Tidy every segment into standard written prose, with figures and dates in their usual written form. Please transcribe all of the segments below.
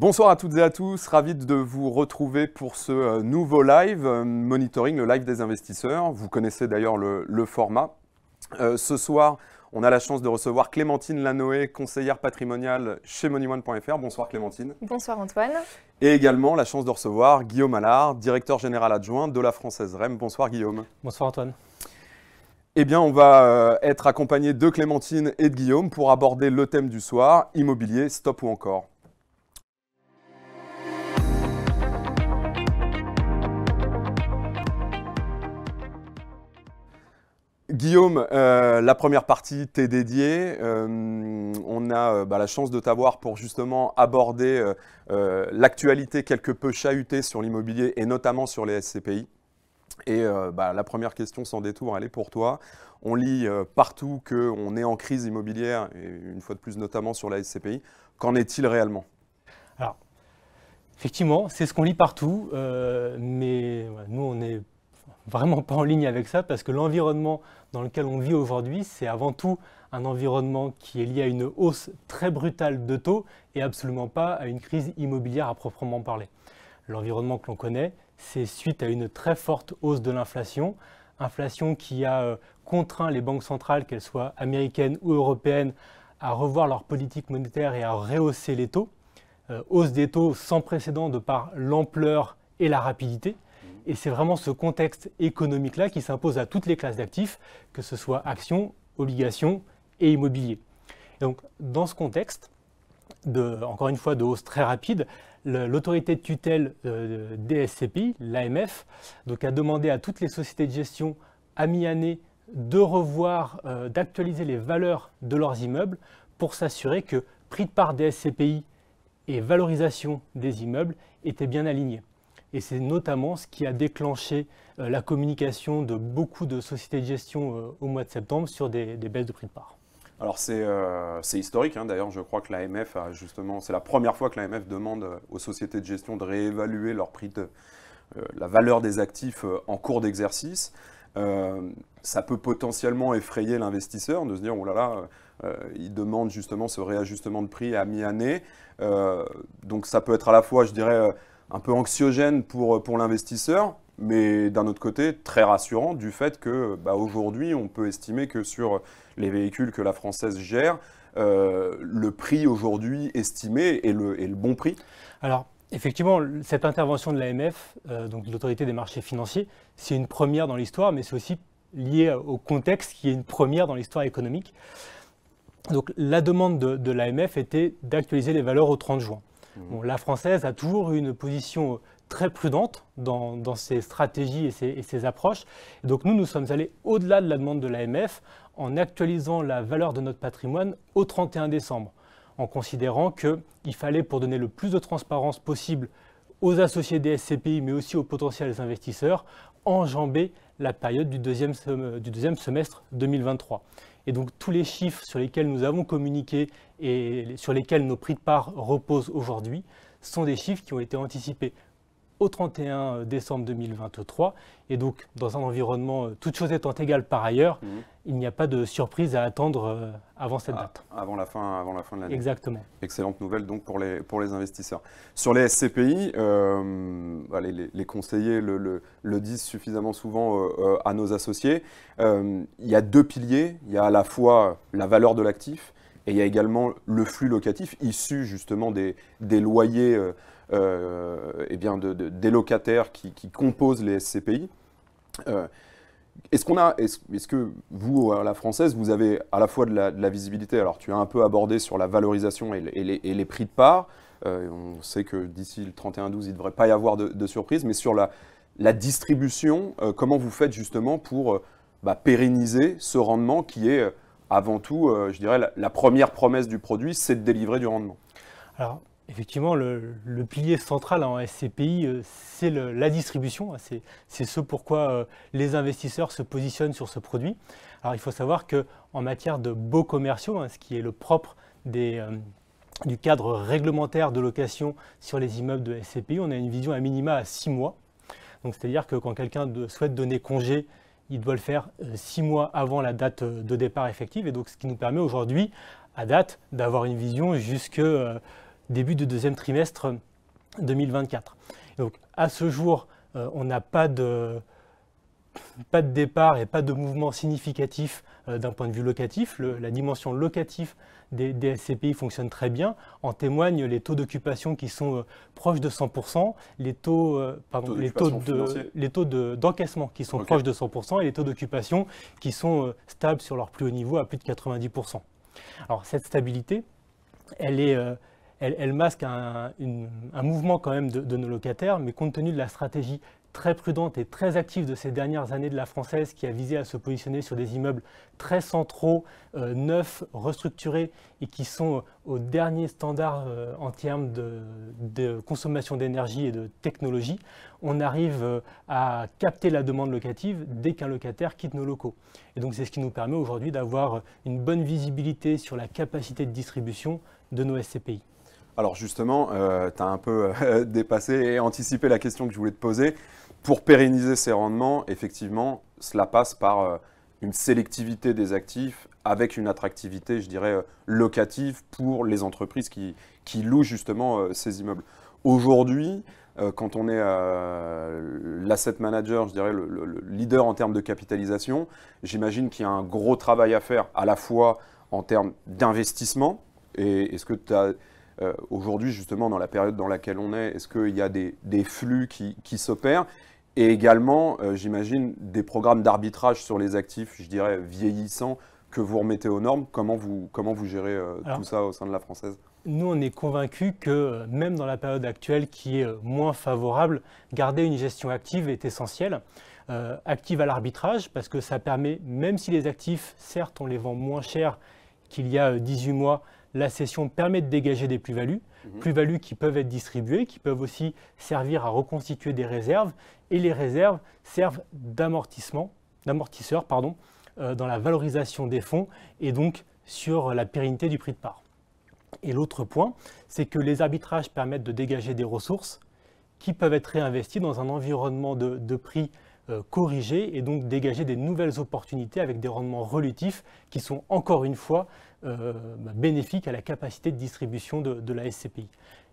Bonsoir à toutes et à tous, ravi de vous retrouver pour ce nouveau live, Monitoring, le live des investisseurs. Vous connaissez d'ailleurs le format. Ce soir, on a la chance de recevoir Clémentine Lanoé, conseillère patrimoniale chez Moneyone.fr. Bonsoir Clémentine. Bonsoir Antoine. Et également la chance de recevoir Guillaume Allard, directeur général adjoint de la Française REM. Bonsoir Guillaume. Bonsoir Antoine. Eh bien, on va être accompagné de Clémentine et de Guillaume pour aborder le thème du soir, immobilier, stop ou encore. Guillaume, la première partie t'est dédiée. On a la chance de t'avoir pour justement aborder l'actualité quelque peu chahutée sur l'immobilier et notamment sur les SCPI. Et la première question sans détour, elle est pour toi. On lit partout qu'on est en crise immobilière, et une fois de plus notamment sur la SCPI. Qu'en est-il réellement? Alors, effectivement, c'est ce qu'on lit partout, mais nous, on n'est vraiment pas en ligne avec ça parce que l'environnement dans lequel on vit aujourd'hui, c'est avant tout un environnement qui est lié à une hausse très brutale de taux et absolument pas à une crise immobilière à proprement parler. L'environnement que l'on connaît, c'est suite à une très forte hausse de l'inflation, inflation qui a contraint les banques centrales, qu'elles soient américaines ou européennes, à revoir leur politique monétaire et à rehausser les taux. Hausse des taux sans précédent de par l'ampleur et la rapidité. Et c'est vraiment ce contexte économique-là qui s'impose à toutes les classes d'actifs, que ce soit actions, obligations et immobilier. Et donc, dans ce contexte, encore une fois, de hausse très rapide, l'autorité de tutelle des SCPI, l'AMF, a demandé à toutes les sociétés de gestion à mi-année de revoir, d'actualiser les valeurs de leurs immeubles pour s'assurer que prix de part des SCPI et valorisation des immeubles étaient bien alignés. Et c'est notamment ce qui a déclenché la communication de beaucoup de sociétés de gestion au mois de septembre sur des baisses de prix de part. Alors c'est historique, hein. D'ailleurs je crois que l'AMF a justement, c'est la première fois que l'AMF demande aux sociétés de gestion de réévaluer leur prix la valeur des actifs en cours d'exercice. Ça peut potentiellement effrayer l'investisseur de se dire oh là là, il demande justement ce réajustement de prix à mi-année. Donc ça peut être à la fois, je dirais, un peu anxiogène pour l'investisseur, mais d'un autre côté, très rassurant du fait que aujourd'hui, on peut estimer que sur les véhicules que la Française gère, le prix aujourd'hui estimé est le bon prix. Alors, effectivement, cette intervention de l'AMF, donc l'autorité des marchés financiers, c'est une première dans l'histoire, mais c'est aussi lié au contexte qui est une première dans l'histoire économique. Donc, la demande de l'AMF était d'actualiser les valeurs au 30 juin. Bon, la Française a toujours eu une position très prudente dans ses stratégies et ses approches. Et donc nous sommes allés au-delà de la demande de l'AMF en actualisant la valeur de notre patrimoine au 31 décembre, en considérant qu'il fallait, pour donner le plus de transparence possible aux associés des SCPI, mais aussi aux potentiels investisseurs, enjamber la période du deuxième semestre 2023. Et donc tous les chiffres sur lesquels nous avons communiqué et sur lesquels nos prix de part reposent aujourd'hui sont des chiffres qui ont été anticipés au 31 décembre 2023. Et donc dans un environnement, toutes choses étant égales par ailleurs, il n'y a pas de surprise à attendre avant cette date. Avant la fin de l'année. Exactement. Excellente nouvelle donc pour les investisseurs. Sur les SCPI, les conseillers le disent suffisamment souvent à nos associés. Il y a deux piliers. Il y a à la fois la valeur de l'actif et il y a également le flux locatif issu justement des loyers des locataires qui composent les SCPI. Est-ce que vous, à la Française, vous avez à la fois de la visibilité? Alors, tu as un peu abordé sur la valorisation et les prix de part. On sait que d'ici le 31-12, il ne devrait pas y avoir de surprise. Mais sur la distribution, comment vous faites justement pour pérenniser ce rendement qui est avant tout, je dirais, la première promesse du produit, c'est de délivrer du rendement? Alors, effectivement, le pilier central en SCPI, c'est la distribution. C'est ce pourquoi les investisseurs se positionnent sur ce produit. Alors, il faut savoir qu'en matière de baux commerciaux, ce qui est le propre du cadre réglementaire de location sur les immeubles de SCPI, on a une vision à minima à 6 mois. Donc, c'est-à-dire que quand quelqu'un souhaite donner congé, il doit le faire 6 mois avant la date de départ effective. Et donc, ce qui nous permet aujourd'hui, à date, d'avoir une vision jusque début du deuxième trimestre 2024. Donc à ce jour, on n'a pas de départ et pas de mouvement significatif d'un point de vue locatif. La dimension locative des SCPI fonctionne très bien. En témoignent les taux d'occupation qui sont proches de 100%, les taux d'encaissement qui sont proches de 100% et les taux d'occupation qui sont stables sur leur plus haut niveau à plus de 90%. Alors cette stabilité, elle masque un mouvement quand même de nos locataires, mais compte tenu de la stratégie très prudente et très active de ces dernières années de la Française qui a visé à se positionner sur des immeubles très centraux, neufs, restructurés et qui sont aux derniers standards en termes de consommation d'énergie et de technologie, on arrive à capter la demande locative dès qu'un locataire quitte nos locaux. Et donc c'est ce qui nous permet aujourd'hui d'avoir une bonne visibilité sur la capacité de distribution de nos SCPI. Alors justement, tu as un peu dépassé et anticipé la question que je voulais te poser. Pour pérenniser ces rendements, effectivement, cela passe par une sélectivité des actifs avec une attractivité, je dirais, locative pour les entreprises qui louent justement ces immeubles. Aujourd'hui, quand on est l'asset manager, je dirais le leader en termes de capitalisation, j'imagine qu'il y a un gros travail à faire à la fois en termes d'investissement. Et est-ce que tu as aujourd'hui, justement, dans la période dans laquelle on est, est-ce qu'il y a des flux qui s'opèrent? Et également, j'imagine, des programmes d'arbitrage sur les actifs, je dirais, vieillissants, que vous remettez aux normes. Comment vous gérez tout ça au sein de la Française? Nous, on est convaincus que même dans la période actuelle qui est moins favorable, garder une gestion active est essentiel. Active à l'arbitrage, parce que ça permet, même si les actifs, certes, on les vend moins cher qu'il y a 18 mois, la cession permet de dégager des plus-values, plus-values qui peuvent être distribuées, qui peuvent aussi servir à reconstituer des réserves. Et les réserves servent d'amortisseur dans la valorisation des fonds et donc sur la pérennité du prix de part. Et l'autre point, c'est que les arbitrages permettent de dégager des ressources qui peuvent être réinvesties dans un environnement de prix corrigé et donc dégager des nouvelles opportunités avec des rendements relatifs qui sont encore une fois bénéfiques à la capacité de distribution de la SCPI.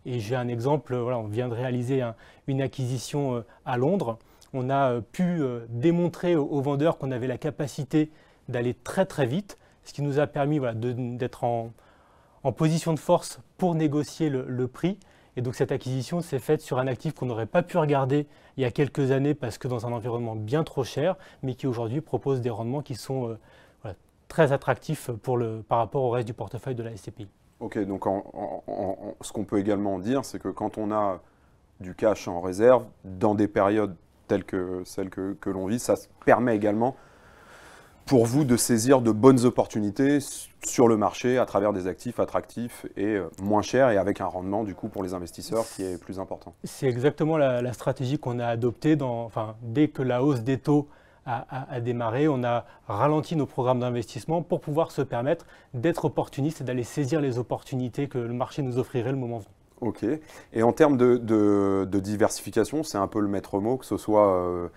Et j'ai un exemple, voilà, on vient de réaliser une acquisition à Londres. On a pu démontrer aux vendeurs qu'on avait la capacité d'aller très très vite, ce qui nous a permis d'être en position de force pour négocier le prix. Et donc cette acquisition s'est faite sur un actif qu'on n'aurait pas pu regarder il y a quelques années parce que dans un environnement bien trop cher, mais qui aujourd'hui propose des rendements qui sont très attractifs par rapport au reste du portefeuille de la SCPI. Ok, donc ce qu'on peut également dire, c'est que quand on a du cash en réserve, dans des périodes telles que celles que l'on vit, ça permet également pour vous de saisir de bonnes opportunités sur le marché à travers des actifs attractifs et moins chers et avec un rendement du coup pour les investisseurs qui est plus important. C'est exactement la stratégie qu'on a adoptée dès que la hausse des taux a démarré. On a ralenti nos programmes d'investissement pour pouvoir se permettre d'être opportuniste et d'aller saisir les opportunités que le marché nous offrirait le moment venu. Ok. Et en termes de diversification, c'est un peu le maître mot, que ce soit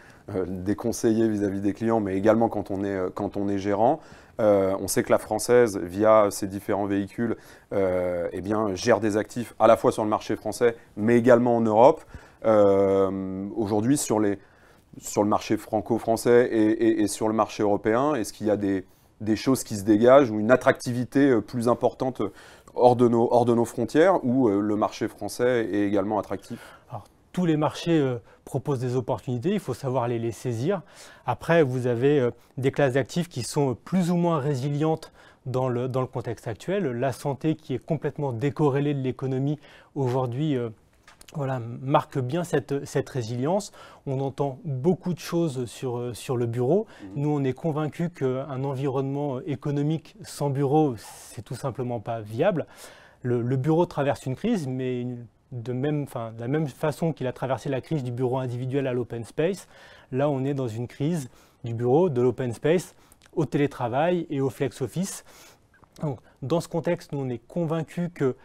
des conseillers vis-à-vis des clients, mais également quand on est gérant. On sait que la Française, via ses différents véhicules, gère des actifs à la fois sur le marché français, mais également en Europe. Aujourd'hui, sur le marché franco-français et sur le marché européen, est-ce qu'il y a des choses qui se dégagent ou une attractivité plus importante hors de nos frontières où le marché français est également attractif? Alors, tous les marchés proposent des opportunités, il faut savoir les saisir. Après, vous avez des classes d'actifs qui sont plus ou moins résilientes dans le contexte actuel. La santé qui est complètement décorrélée de l'économie aujourd'hui marque bien cette résilience. On entend beaucoup de choses sur le bureau. Nous, on est convaincus qu'un environnement économique sans bureau, c'est tout simplement pas viable. Le bureau traverse une crise, mais de la même façon qu'il a traversé la crise du bureau individuel à l'open space, là, on est dans une crise du bureau, de l'open space, au télétravail et au flex office. Donc, dans ce contexte, nous, on est convaincus que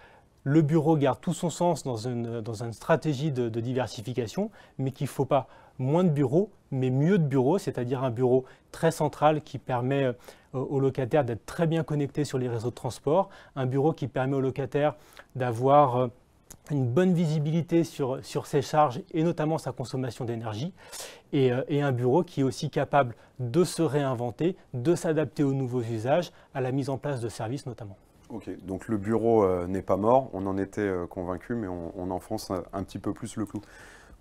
le bureau garde tout son sens dans une stratégie de diversification, mais qu'il ne faut pas moins de bureaux, mais mieux de bureaux, c'est-à-dire un bureau très central qui permet aux locataires d'être très bien connectés sur les réseaux de transport, un bureau qui permet aux locataires d'avoir une bonne visibilité sur ses charges et notamment sa consommation d'énergie, et un bureau qui est aussi capable de se réinventer, de s'adapter aux nouveaux usages, à la mise en place de services notamment. Ok, donc le bureau n'est pas mort, on en était convaincu, mais on enfonce un petit peu plus le clou.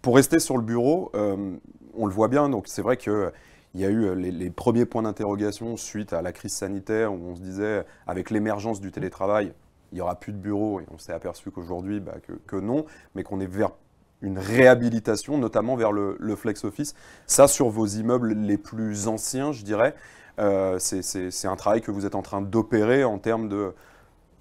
Pour rester sur le bureau, on le voit bien, donc c'est vrai qu'il y a eu les premiers points d'interrogation suite à la crise sanitaire où on se disait, avec l'émergence du télétravail, il n'y aura plus de bureaux, et on s'est aperçu qu'aujourd'hui, que non, mais qu'on est vers une réhabilitation, notamment vers le flex office. Ça, sur vos immeubles les plus anciens, je dirais, c'est un travail que vous êtes en train d'opérer en termes de,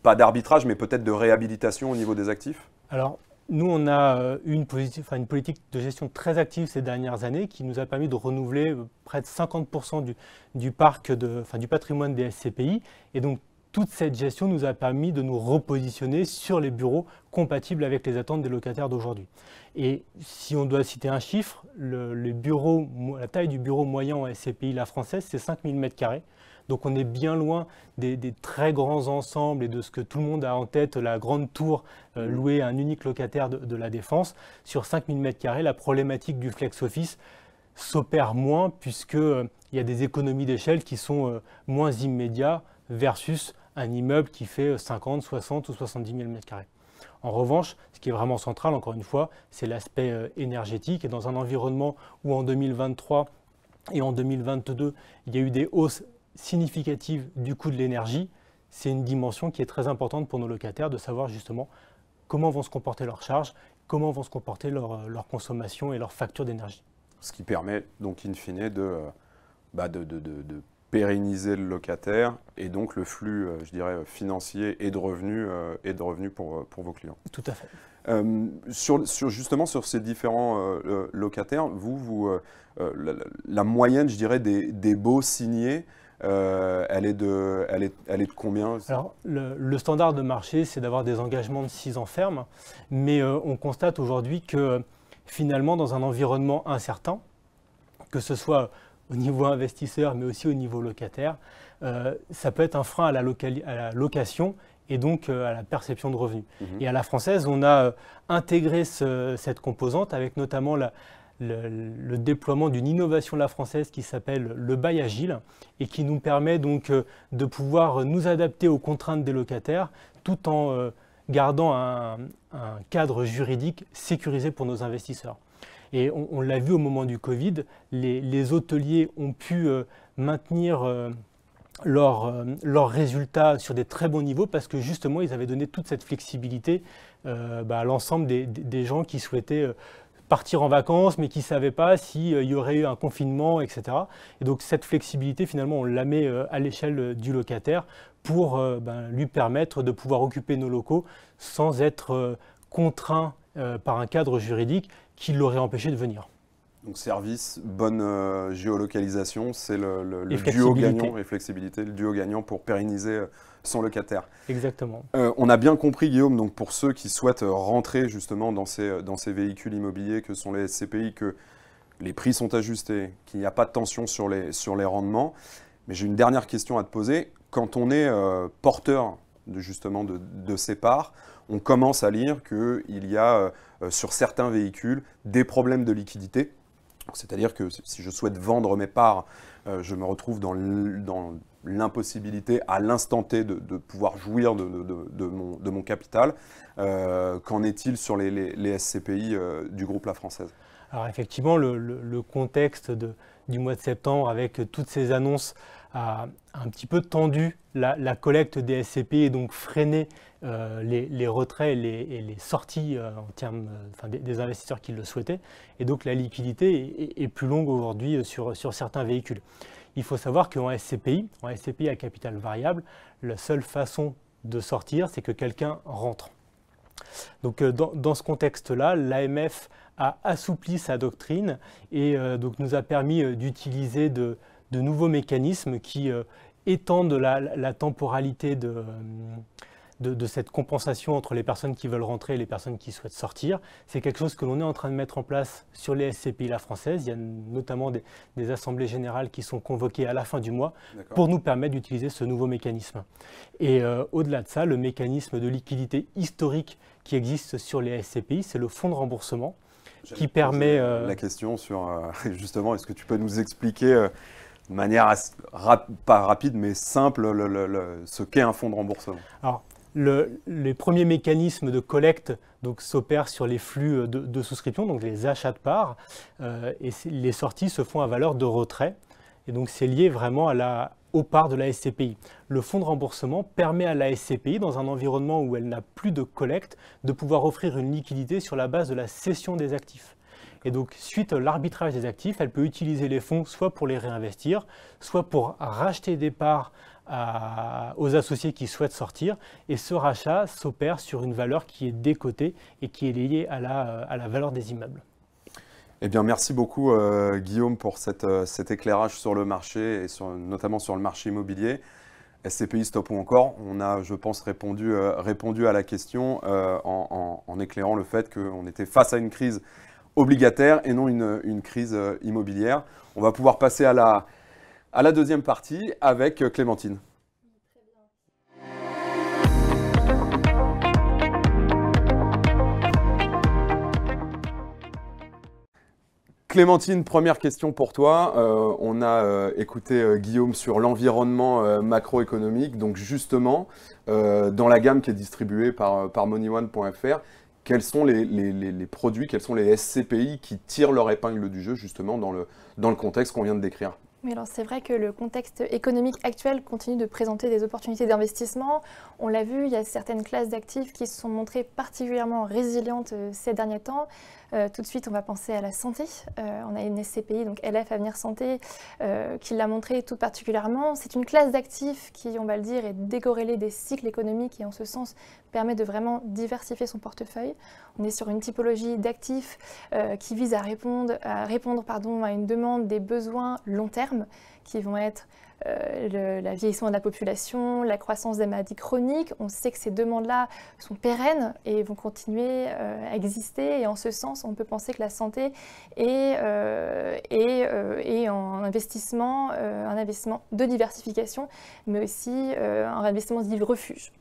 pas d'arbitrage, mais peut-être de réhabilitation au niveau des actifs? Alors, nous, on a une politique de gestion très active ces dernières années qui nous a permis de renouveler près de 50% du parc, du patrimoine des SCPI. Et donc, toute cette gestion nous a permis de nous repositionner sur les bureaux compatibles avec les attentes des locataires d'aujourd'hui. Et si on doit citer un chiffre, la taille du bureau moyen en SCPI La Française, c'est 5000 m². Donc on est bien loin des très grands ensembles et de ce que tout le monde a en tête, la grande tour louée à un unique locataire de la Défense. Sur 5000 m², la problématique du flex office s'opère moins puisqu'il y a des économies d'échelle qui sont moins immédiates versus un immeuble qui fait 50, 60 ou 70 000 m². En revanche, ce qui est vraiment central, encore une fois, c'est l'aspect énergétique. Et dans un environnement où en 2023 et en 2022, il y a eu des hausses significatives du coût de l'énergie, c'est une dimension qui est très importante pour nos locataires de savoir justement comment vont se comporter leurs charges, comment vont se comporter leur consommation et leur facture d'énergie. Ce qui permet donc in fine de pérenniser le locataire et donc le flux, je dirais, financier et de revenus pour vos clients. Tout à fait. Justement sur ces différents locataires, la moyenne, je dirais, des baux signés, elle est de combien? Alors, le standard de marché, c'est d'avoir des engagements de 6 ans fermes, mais on constate aujourd'hui que finalement, dans un environnement incertain, que ce soit au niveau investisseur, mais aussi au niveau locataire, ça peut être un frein à la location et donc à la perception de revenus. Et à La Française, on a intégré cette composante avec notamment le déploiement d'une innovation La Française qui s'appelle le bail agile et qui nous permet donc de pouvoir nous adapter aux contraintes des locataires tout en gardant un cadre juridique sécurisé pour nos investisseurs. Et on l'a vu au moment du Covid, les hôteliers ont pu maintenir leurs résultats sur des très bons niveaux parce que justement, ils avaient donné toute cette flexibilité à l'ensemble des gens qui souhaitaient partir en vacances, mais qui ne savaient pas s'il y aurait eu un confinement, etc. Et donc cette flexibilité, finalement, on la met à l'échelle du locataire pour lui permettre de pouvoir occuper nos locaux sans être contraint par un cadre juridique qui l'aurait empêché de venir. Donc service, bonne géolocalisation, c'est le duo gagnant, et flexibilité, le duo gagnant pour pérenniser son locataire. Exactement. On a bien compris, Guillaume, donc pour ceux qui souhaitent rentrer justement dans ces véhicules immobiliers que sont les SCPI, que les prix sont ajustés, qu'il n'y a pas de tension sur les rendements. Mais j'ai une dernière question à te poser. Quand on est porteur justement de ces parts, on commence à lire qu'il y a sur certains véhicules des problèmes de liquidité. C'est-à-dire que si je souhaite vendre mes parts, je me retrouve dans l'impossibilité à l'instant T de pouvoir jouir de mon capital. Qu'en est-il sur les SCPI du groupe La Française? Alors effectivement, le contexte du mois de septembre avec toutes ces annonces a un petit peu tendu la collecte des SCPI et donc freiné les retraits et les sorties en termes des investisseurs qui le souhaitaient. Et donc la liquidité est plus longue aujourd'hui sur certains véhicules. Il faut savoir qu'en SCPI à capital variable, la seule façon de sortir, c'est que quelqu'un rentre. Donc dans ce contexte-là, l'AMF a assoupli sa doctrine et donc nous a permis d'utiliser de nouveaux mécanismes qui étendent la temporalité de cette compensation entre les personnes qui veulent rentrer et les personnes qui souhaitent sortir. C'est quelque chose que l'on est en train de mettre en place sur les SCPI la française. Il y a notamment des assemblées générales qui sont convoquées à la fin du mois pour nous permettre d'utiliser ce nouveau mécanisme. Et au-delà de ça, le mécanisme de liquidité historique qui existe sur les SCPI, c'est le fonds de remboursement qui permet… La question sur, justement, est-ce que tu peux nous expliquer de manière pas rapide mais simple ce qu'est un fonds de remboursement? Alors, les premiers mécanismes de collecte s'opèrent sur les flux de souscription, donc les achats de parts, et les sorties se font à valeur de retrait. Et donc c'est lié vraiment aux parts de la SCPI. Le fonds de remboursement permet à la SCPI, dans un environnement où elle n'a plus de collecte, de pouvoir offrir une liquidité sur la base de la cession des actifs. Et donc, suite à l'arbitrage des actifs, elle peut utiliser les fonds soit pour les réinvestir, soit pour racheter des parts aux associés qui souhaitent sortir. Et ce rachat s'opère sur une valeur qui est décotée et qui est liée à la valeur des immeubles. Eh bien, merci beaucoup Guillaume pour cet éclairage sur le marché et notamment sur le marché immobilier. SCPI, stop ou encore, on a, je pense, répondu à la question en éclairant le fait qu'on était face à une crise obligataire et non une crise immobilière. On va pouvoir passer à la deuxième partie avec Clémentine. Clémentine, première question pour toi. On a écouté Guillaume sur l'environnement macroéconomique. Donc justement, dans la gamme qui est distribuée par MoneyOne.fr, quels sont les produits, quels sont les SCPI qui tirent leur épingle du jeu justement dans le contexte qu'on vient de décrire? Oui, alors c'est vrai que le contexte économique actuel continue de présenter des opportunités d'investissement. On l'a vu, il y a certaines classes d'actifs qui se sont montrées particulièrement résilientes ces derniers temps. Tout de suite, on va penser à la santé. On a une SCPI, donc LF Avenir Santé, qui l'a montré tout particulièrement. C'est une classe d'actifs qui, on va le dire, est décorrélée des cycles économiques et en ce sens permet de vraiment diversifier son portefeuille. On est sur une typologie d'actifs qui vise à répondre à une demande des besoins long terme qui vont être le vieillissement de la population, la croissance des maladies chroniques. On sait que ces demandes-là sont pérennes et vont continuer à exister. Et en ce sens, on peut penser que la santé est un investissement de diversification, mais aussi un investissement dit refuge.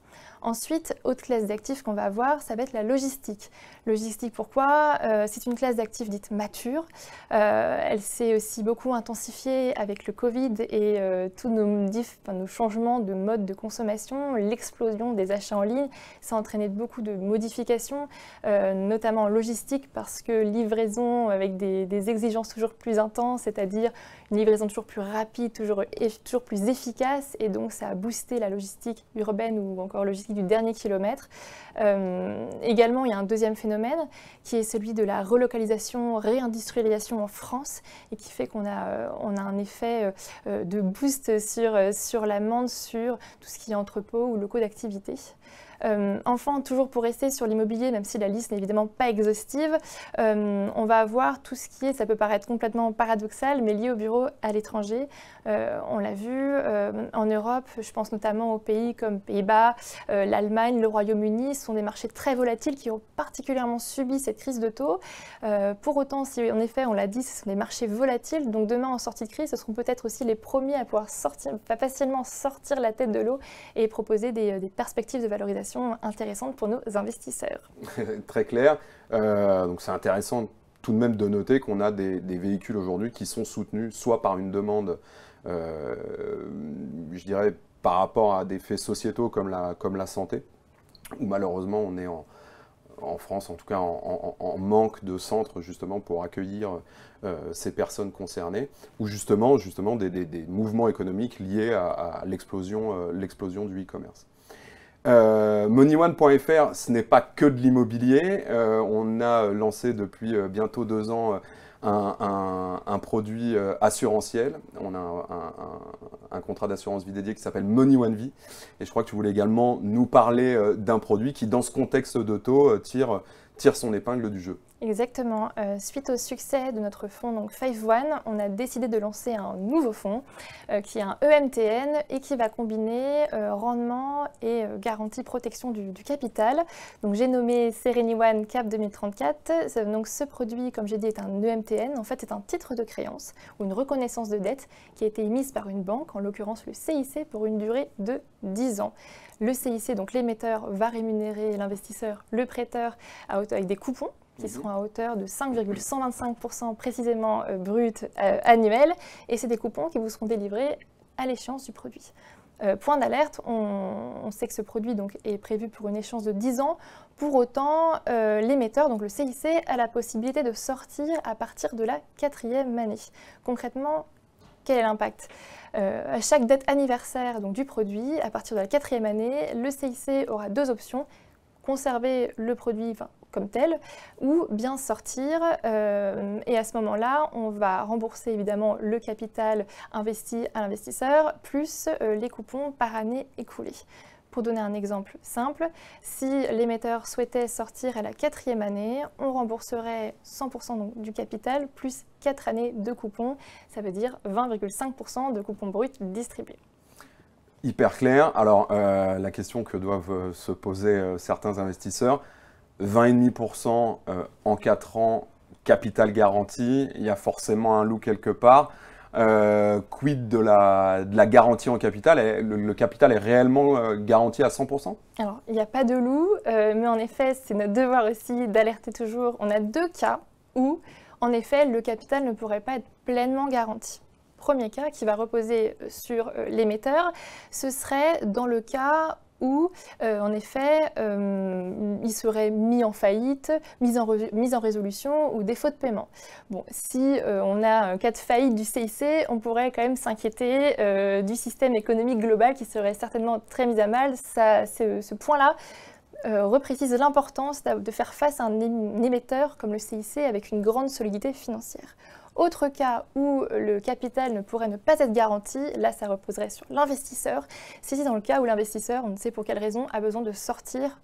Ensuite, autre classe d'actifs qu'on va avoir, ça va être la logistique. Logistique, pourquoi? C'est une classe d'actifs dite mature. Elle s'est aussi beaucoup intensifiée avec le Covid et tous nos changements de mode de consommation, l'explosion des achats en ligne. Ça a entraîné beaucoup de modifications, notamment en logistique, parce que livraison avec des exigences toujours plus intenses, c'est-à-dire une livraison toujours plus rapide, toujours plus efficace, et donc ça a boosté la logistique urbaine ou encore logistique du dernier kilomètre. Également, il y a un deuxième phénomène qui est celui de la relocalisation, réindustrialisation en France et qui fait qu'on a un effet de boost sur la demande, sur tout ce qui est entrepôt ou locaux d'activité. Enfin, toujours pour rester sur l'immobilier, même si la liste n'est évidemment pas exhaustive, on va avoir tout ce qui est, ça peut paraître complètement paradoxal, mais lié au bureau à l'étranger. On l'a vu en Europe, je pense notamment aux pays comme Pays-Bas, l'Allemagne, le Royaume-Uni, ce sont des marchés très volatiles qui ont particulièrement subi cette crise de taux. Pour autant, si en effet, on l'a dit, ce sont des marchés volatiles, donc demain en sortie de crise, ce seront peut-être aussi les premiers à pouvoir facilement sortir la tête de l'eau et proposer des perspectives de valorisation intéressantes pour nos investisseurs. Très clair. Donc c'est intéressant tout de même de noter qu'on a des véhicules aujourd'hui qui sont soutenus soit par une demande, je dirais, par rapport à des faits sociétaux comme la santé, où malheureusement on est en France, en tout cas en manque de centres justement pour accueillir ces personnes concernées, ou justement des mouvements économiques liés à l'explosion du e-commerce. MoneyOne.fr, ce n'est pas que de l'immobilier. On a lancé depuis bientôt 2 ans un produit assurantiel. On a un contrat d'assurance vie dédié qui s'appelle MoneyOne Vie. Et je crois que tu voulais également nous parler d'un produit qui, dans ce contexte de taux, tire tire son épingle du jeu. Exactement. Suite au succès de notre fonds, donc Five One, on a décidé de lancer un nouveau fonds qui est un EMTN et qui va combiner rendement et garantie protection du capital. Donc j'ai nommé Sereni One Cap 2034. Donc ce produit, comme j'ai dit, est un EMTN. En fait, c'est un titre de créance ou une reconnaissance de dette qui a été émise par une banque, en l'occurrence le CIC, pour une durée de 10 ans. Le CIC, donc l'émetteur, va rémunérer l'investisseur, le prêteur, avec des coupons qui seront à hauteur de 5,125% précisément brut annuel. Et c'est des coupons qui vous seront délivrés à l'échéance du produit. Point d'alerte, on sait que ce produit donc, est prévu pour une échéance de 10 ans. Pour autant, l'émetteur, donc le CIC, a la possibilité de sortir à partir de la 4e année. Concrètement, quel est l'impact ? À chaque date anniversaire donc, du produit, à partir de la 4e année, le CIC aura 2 options. Conserver le produit comme tel ou bien sortir. Et à ce moment-là, on va rembourser évidemment le capital investi à l'investisseur plus les coupons par année écoulée. Pour donner un exemple simple, si l'émetteur souhaitait sortir à la 4e année, on rembourserait 100% donc, du capital plus 4 années de coupons. Ça veut dire 20,5% de coupons bruts distribués. Hyper clair. Alors, la question que doivent se poser certains investisseurs, 20,5% en 4 ans, capital garanti, il y a forcément un loup quelque part. Quid de la garantie en capital? Le capital est réellement garanti à 100%? Alors, il n'y a pas de loup, mais en effet, c'est notre devoir aussi d'alerter toujours. On a 2 cas où, en effet, le capital ne pourrait pas être pleinement garanti. Premier cas qui va reposer sur l'émetteur, ce serait dans le cas où, en effet, il serait mis en faillite, mis en résolution ou défaut de paiement. Bon, si on a un cas de faillite du CIC, on pourrait quand même s'inquiéter du système économique global qui serait certainement très mis à mal. Ce point-là reprécise l'importance de faire face à un émetteur comme le CIC avec une grande solidité financière. Autre cas où le capital ne pourrait ne pas être garanti, là ça reposerait sur l'investisseur. C'est dans le cas où l'investisseur, on ne sait pour quelle raison, a besoin de sortir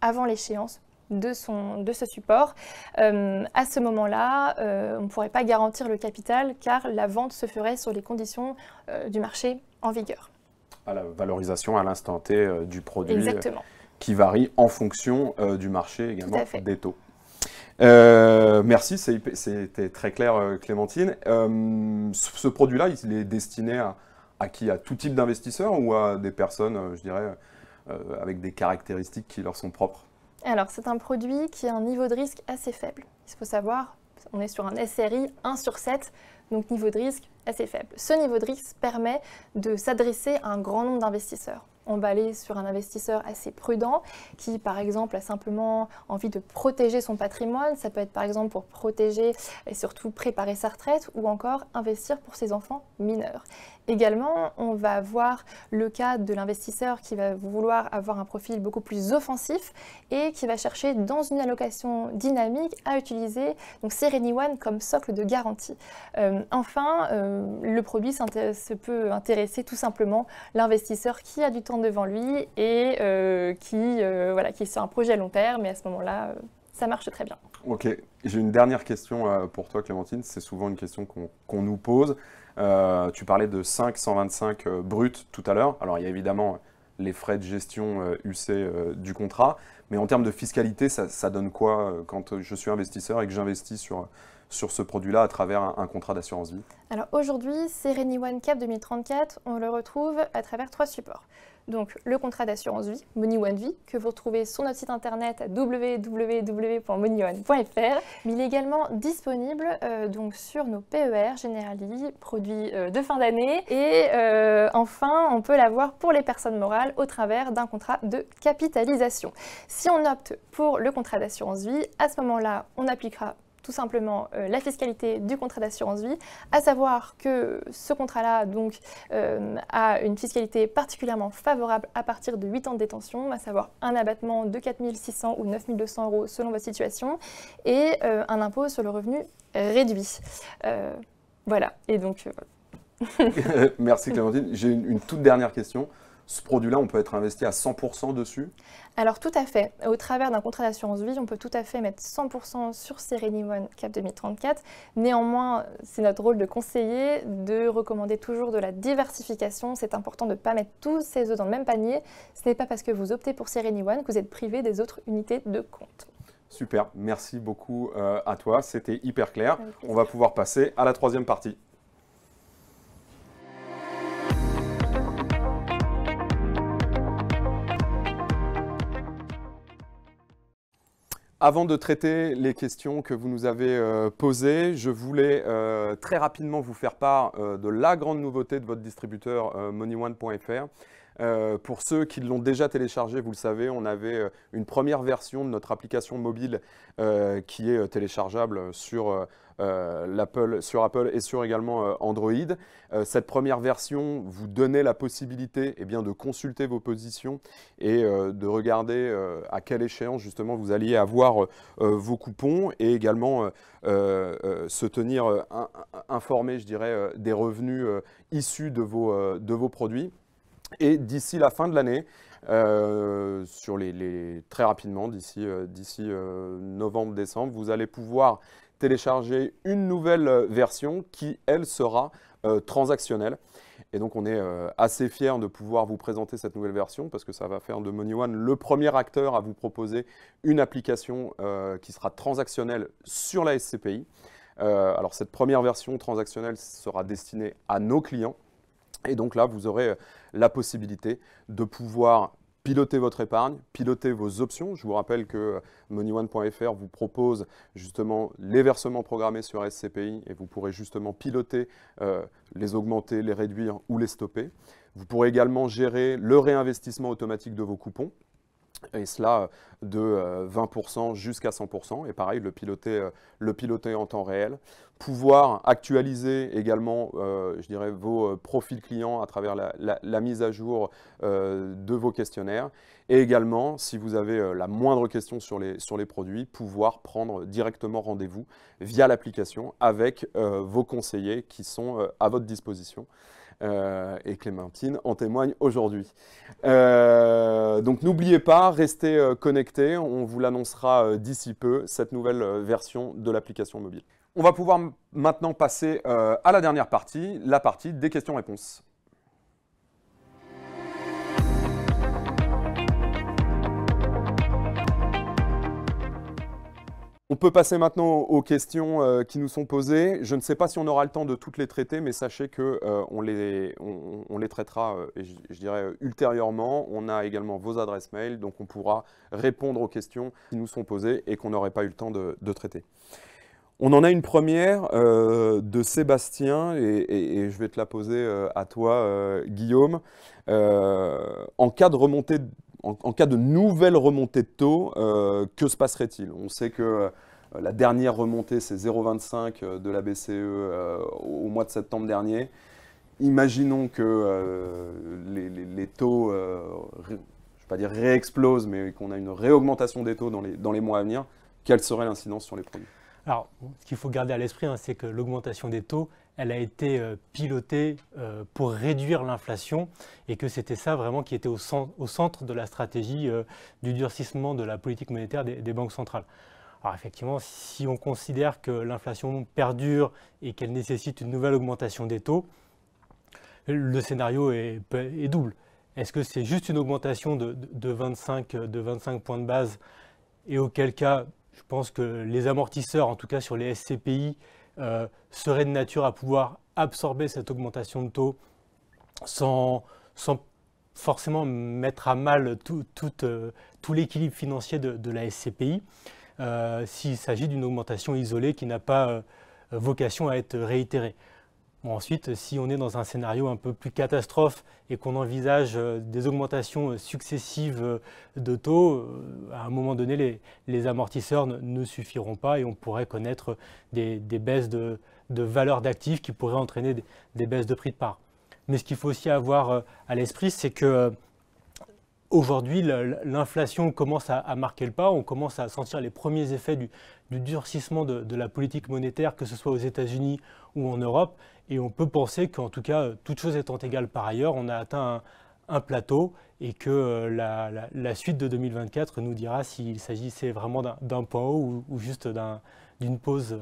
avant l'échéance de ce support. À ce moment-là, on ne pourrait pas garantir le capital car la vente se ferait sur les conditions du marché en vigueur. À la valorisation à l'instant T du produit. Exactement. Qui varie en fonction du marché également des taux. Merci, c'était très clair Clémentine. Ce produit-là, il est destiné à qui? À tout type d'investisseurs ou à des personnes, je dirais, avec des caractéristiques qui leur sont propres? Alors, c'est un produit qui a un niveau de risque assez faible. Il faut savoir, on est sur un SRI 1/7, donc niveau de risque assez faible. Ce niveau de risque permet de s'adresser à un grand nombre d'investisseurs. On va aller sur un investisseur assez prudent qui, par exemple, a simplement envie de protéger son patrimoine. Ça peut être, par exemple, pour protéger et surtout préparer sa retraite ou encore investir pour ses enfants mineurs. Également, on va voir le cas de l'investisseur qui va vouloir avoir un profil beaucoup plus offensif et qui va chercher dans une allocation dynamique à utiliser donc Sereni One comme socle de garantie. Enfin, le produit peut intéresser tout simplement l'investisseur qui a du temps devant lui et qui est sur un projet à long terme, et à ce moment-là, ça marche très bien. Ok, j'ai une dernière question pour toi Clémentine, c'est souvent une question qu'on nous pose. Tu parlais de 5,125 brut tout à l'heure. Alors il y a évidemment les frais de gestion UC du contrat, mais en termes de fiscalité, ça donne quoi quand je suis investisseur et que j'investis sur ce produit-là à travers un contrat d'assurance vie? Alors aujourd'hui, Sereni One Cap 2034, on le retrouve à travers 3 supports. Donc le contrat d'assurance vie, Money One Vie, que vous retrouvez sur notre site internet à www.moneyone.fr, mais il est également disponible donc sur nos PER Generali, produits de fin d'année, et enfin on peut l'avoir pour les personnes morales au travers d'un contrat de capitalisation. Si on opte pour le contrat d'assurance vie, à ce moment-là, on appliquera tout simplement la fiscalité du contrat d'assurance vie, à savoir que ce contrat-là donc a une fiscalité particulièrement favorable à partir de 8 ans de détention, à savoir un abattement de 4 600 ou 9 200 € selon votre situation, et un impôt sur le revenu réduit. Voilà, et donc... Merci Clémentine. J'ai une toute dernière question. ce produit-là, on peut être investi à 100% dessus? Alors tout à fait. Au travers d'un contrat d'assurance vie, on peut tout à fait mettre 100% sur Sereni One Cap 2034. Néanmoins, c'est notre rôle de conseiller, de recommander toujours de la diversification. C'est important de ne pas mettre tous ses œufs dans le même panier. Ce n'est pas parce que vous optez pour Sereni One que vous êtes privé des autres unités de compte. Super, merci beaucoup à toi, c'était hyper clair. On va pouvoir passer à la troisième partie. Avant de traiter les questions que vous nous avez posées, je voulais très rapidement vous faire part de la grande nouveauté de votre distributeur MoneyOne.fr. Pour ceux qui l'ont déjà téléchargé, vous le savez, on avait une première version de notre application mobile qui est téléchargeable sur Apple et sur également Android. Cette première version vous donnait la possibilité de consulter vos positions et de regarder à quelle échéance justement vous alliez avoir vos coupons et également se tenir informé, je dirais, des revenus issus de vos produits. Et d'ici la fin de l'année, très rapidement, d'ici novembre-décembre, vous allez pouvoir télécharger une nouvelle version qui, elle, sera transactionnelle. Et donc, on est assez fiers de pouvoir vous présenter cette nouvelle version parce que ça va faire de MoneyOne le premier acteur à vous proposer une application qui sera transactionnelle sur la SCPI. Alors, cette première version transactionnelle sera destinée à nos clients. Et donc là, vous aurez la possibilité de pouvoir piloter votre épargne, piloter vos options. Je vous rappelle que MoneyOne.fr vous propose justement les versements programmés sur SCPI et vous pourrez justement piloter, les augmenter, les réduire ou les stopper. Vous pourrez également gérer le réinvestissement automatique de vos coupons. Et cela de 20% jusqu'à 100%. Et pareil, le piloter en temps réel. Pouvoir actualiser également, je dirais, vos profils clients à travers la mise à jour de vos questionnaires. Et également, si vous avez la moindre question sur les produits, pouvoir prendre directement rendez-vous via l'application avec vos conseillers qui sont à votre disposition. Et Clémentine en témoigne aujourd'hui. Donc n'oubliez pas, restez connectés, on vous l'annoncera d'ici peu, cette nouvelle version de l'application mobile. On va pouvoir maintenant passer à la dernière partie, la partie des questions-réponses. On peut passer maintenant aux questions qui nous sont posées. Je ne sais pas si on aura le temps de toutes les traiter, mais sachez qu'on les traitera, je dirais, ultérieurement. On a également vos adresses mail, donc on pourra répondre aux questions qui nous sont posées et qu'on n'aurait pas eu le temps de traiter. On en a une première de Sébastien, et je vais te la poser à toi, Guillaume. En cas de nouvelle remontée de taux, que se passerait-il? On sait que la dernière remontée, c'est 0,25 de la BCE au mois de septembre dernier. Imaginons que les taux, je ne vais pas dire réexplosent, mais qu'on a une réaugmentation des taux dans les mois à venir. Quelle serait l'incidence sur les produits? Alors, ce qu'il faut garder à l'esprit, c'est que l'augmentation des taux, elle a été pilotée pour réduire l'inflation et que c'était ça vraiment qui était au centre de la stratégie du durcissement de la politique monétaire des banques centrales. Alors effectivement, si on considère que l'inflation perdure et qu'elle nécessite une nouvelle augmentation des taux, le scénario est double. Est-ce que c'est juste une augmentation de 25 points de base et auquel cas, je pense que les amortisseurs, en tout cas sur les SCPI, seraient de nature à pouvoir absorber cette augmentation de taux sans forcément mettre à mal tout l'équilibre financier de la SCPI, s'il s'agit d'une augmentation isolée qui n'a pas vocation à être réitérée. Bon, ensuite, si on est dans un scénario un peu plus catastrophe et qu'on envisage des augmentations successives de taux, à un moment donné, les amortisseurs ne suffiront pas et on pourrait connaître des baisses de valeur d'actifs qui pourraient entraîner des baisses de prix de part. Mais ce qu'il faut aussi avoir à l'esprit, c'est que aujourd'hui, l'inflation commence à marquer le pas, on commence à sentir les premiers effets du durcissement de la politique monétaire, que ce soit aux États-Unis ou en Europe. Et on peut penser qu'en tout cas, toutes choses étant égales par ailleurs, on a atteint un plateau et que la suite de 2024 nous dira s'il s'agissait vraiment d'un point haut ou juste d'une pause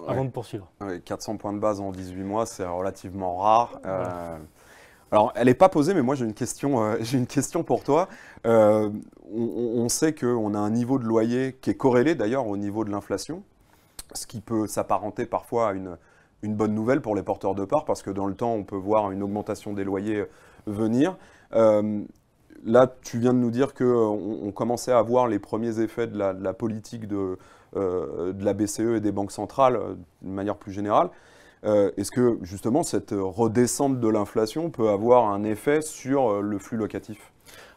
avant de poursuivre. 400 points de base en 18 mois, c'est relativement rare. Alors, elle n'est pas posée, mais moi j'ai une question pour toi. On sait qu'on a un niveau de loyer qui est corrélé d'ailleurs au niveau de l'inflation, ce qui peut s'apparenter parfois à une bonne nouvelle pour les porteurs de parts, parce que dans le temps, on peut voir une augmentation des loyers venir. Là, tu viens de nous dire qu'on commençait à voir les premiers effets de la politique de la BCE et des banques centrales de manière plus générale. Est-ce que justement cette redescente de l'inflation peut avoir un effet sur le flux locatif?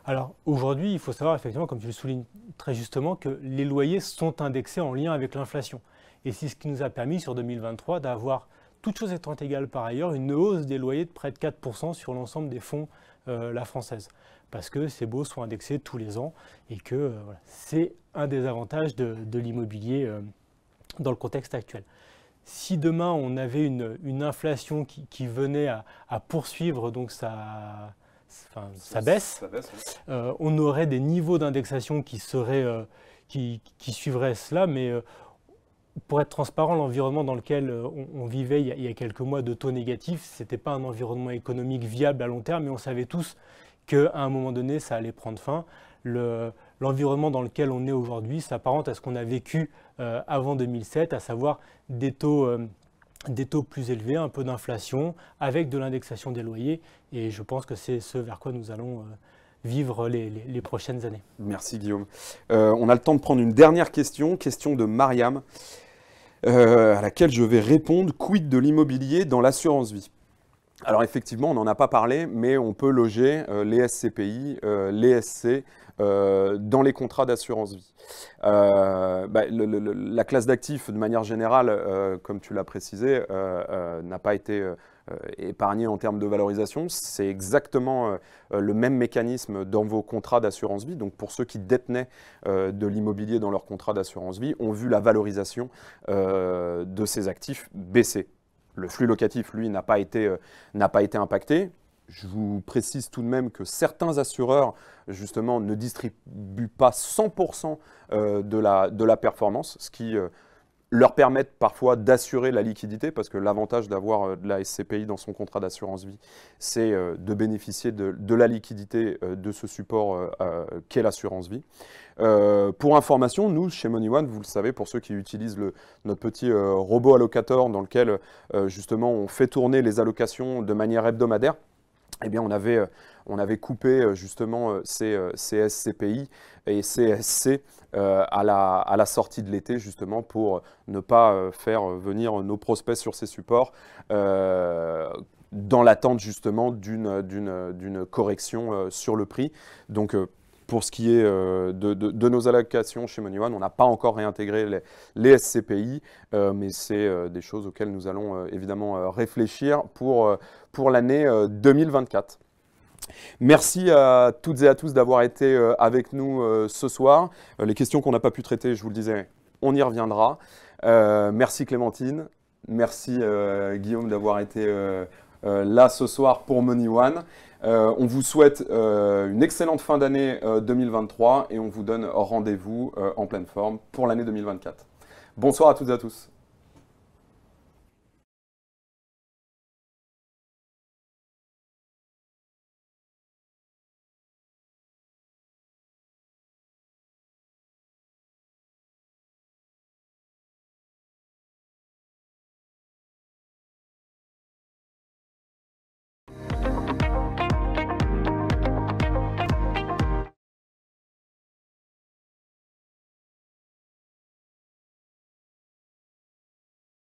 Alors aujourd'hui, il faut savoir effectivement, comme tu le soulignes très justement, que les loyers sont indexés en lien avec l'inflation. Et c'est ce qui nous a permis sur 2023 d'avoir, toutes choses étant égales par ailleurs, une hausse des loyers de près de 4% sur l'ensemble des fonds La Française. Parce que ces baux sont indexés tous les ans et que voilà, c'est un des avantages de l'immobilier dans le contexte actuel. Si demain on avait une inflation qui venait à poursuivre donc sa baisse, on aurait des niveaux d'indexation qui suivraient cela, mais pour être transparent, l'environnement dans lequel on vivait il y a quelques mois de taux négatifs, ce n'était pas un environnement économique viable à long terme, mais on savait tous qu'à un moment donné, ça allait prendre fin. L'environnement dans lequel on est aujourd'hui s'apparente à ce qu'on a vécu avant 2007, à savoir des taux plus élevés, un peu d'inflation, avec de l'indexation des loyers. Et je pense que c'est ce vers quoi nous allons vivre les prochaines années. Merci Guillaume. On a le temps de prendre une dernière question de Mariam, à laquelle je vais répondre. Quid de l'immobilier dans l'assurance vie? Alors effectivement, on n'en a pas parlé, mais on peut loger les SCPI, les SC dans les contrats d'assurance vie. La classe d'actifs, de manière générale, comme tu l'as précisé, n'a pas été épargnée en termes de valorisation. C'est exactement le même mécanisme dans vos contrats d'assurance vie. Donc pour ceux qui détenaient de l'immobilier dans leur contrat d'assurance vie, ont vu la valorisation de ces actifs baisser. Le flux locatif, lui, n'a pas été impacté. Je vous précise tout de même que certains assureurs, justement, ne distribuent pas 100% de la performance, ce qui leur permet parfois d'assurer la liquidité, parce que l'avantage d'avoir de la SCPI dans son contrat d'assurance vie, c'est de bénéficier de la liquidité de ce support qu'est l'assurance vie. Pour information, nous, chez MoneyOne, vous le savez, pour ceux qui utilisent notre petit robot allocator dans lequel, justement, on fait tourner les allocations de manière hebdomadaire, eh bien, on avait coupé justement ces SCPI et ces SC à la sortie de l'été, justement, pour ne pas faire venir nos prospects sur ces supports dans l'attente, justement, d'une correction sur le prix. Donc, pour ce qui est de nos allocations chez MoneyOne, on n'a pas encore réintégré les SCPI, mais c'est des choses auxquelles nous allons évidemment réfléchir pour l'année 2024. Merci à toutes et à tous d'avoir été avec nous ce soir. Les questions qu'on n'a pas pu traiter, je vous le disais, on y reviendra. Merci Clémentine, merci Guillaume d'avoir été là ce soir pour MoneyOne. On vous souhaite une excellente fin d'année 2023 et on vous donne rendez-vous en pleine forme pour l'année 2024. Bonsoir à toutes et à tous.